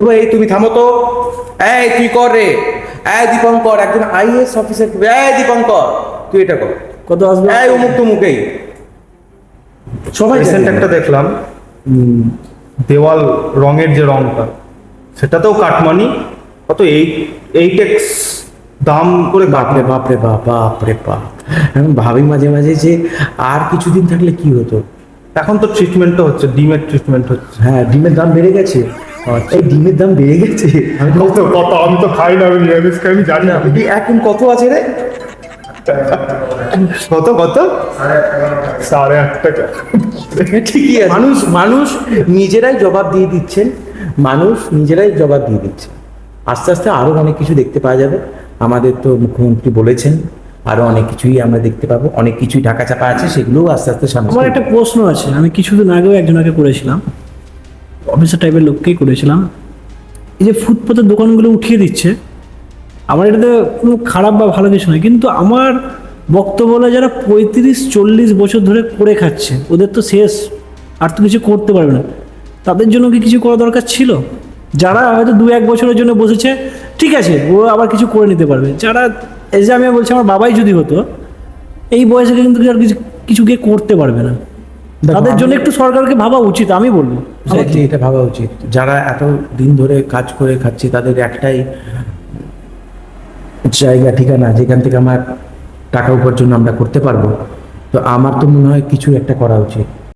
এই তুমি থামো তো। এই তুই কর রে। এই দীপঙ্কর, একজন আইএএস অফিসার। এই দীপঙ্কর, তুই এটা কর। কত আসবে? এই অমুক তমুকেই সবাই রিসেন্ট জানে। একটা দেখলাম, দেওয়াল রঙের যে রংটা, সেটাতেও কাটমানি কত 8x দাম করে বাপরে কাটবে। বাপরে বাপ, বাপরে বাপ। এখন ভাবি মাঝে মাঝে যে আর কিছুদিন থাকলে কি হতো। এখন তো ট্রিটমেন্টও হচ্ছে, ডিমের ট্রিটমেন্ট হচ্ছে। হ্যাঁ, ডিমের দাম বেড়ে গেছে। এই ডিমের দাম বেড়ে গেছে। আমি কত কত আমি তো খাই না, আমি নিরামিষ খাই, আমি জানি না। এখন কত আছে রে? কত কত 8.5 টাকা। ঠিকই আছে। মানুষ মানুষ নিজেরাই জবাব দিয়ে দিচ্ছেন। মানুষ নিজেরাই জবাব দিয়ে দিচ্ছে। আস্তে আস্তে আরো অনেক কিছু দেখতে পাওয়া যাবে। আমাদের তো মুখ্যমন্ত্রী বলেছেন আরো অনেক কিছুই আমরা দেখতে পাবো, অনেক কিছুই ঢাকা চাপা আছে, সেগুলোও আস্তে আস্তে সামনে আমার একটা প্রশ্ন আছে, আমি কিছুদিন আগেও একজনকে করেছিলাম, অফিসার টাইপের লোককেই করেছিলাম। এই যে ফুটপাতের দোকানগুলো উঠিয়ে দিচ্ছে, আমার এটাতে কোনো খারাপ বা ভালো কিছু নয়, কিন্তু আমার বক্তব্য হলো যারা 35-40 বছর ধরে করে খাচ্ছে, ওদের তো শেষ, আর তো কিছু করতে পারবে না। তাদের জন্য কি কিছু করা দরকার ছিল? যারা হয়তো 2-1 বছরের জন্য বসেছে, ঠিক আছে, ও আবার কিছু করে নিতে পারবে। যারা, এই যে আমি বলছি, আমার বাবাই যদি হতো, এই বয়সে কিন্তু আর কিছু গিয়ে করতে পারবে না। দেখো, তাদের জন্য একটু সরকারকে ভাবা উচিত, আমি বলবো। Exactly, এটা ভাবা উচিত। যারা এত দিন ধরে কাজ করে খাচ্ছে, তাদের একটাই জায়গা, ঠিকানা, যেখান থেকে আমার টাকা উপার্জন আমরা করতে পারবো। তো আমার তো মনে হয় কিছু একটা করা উচিত।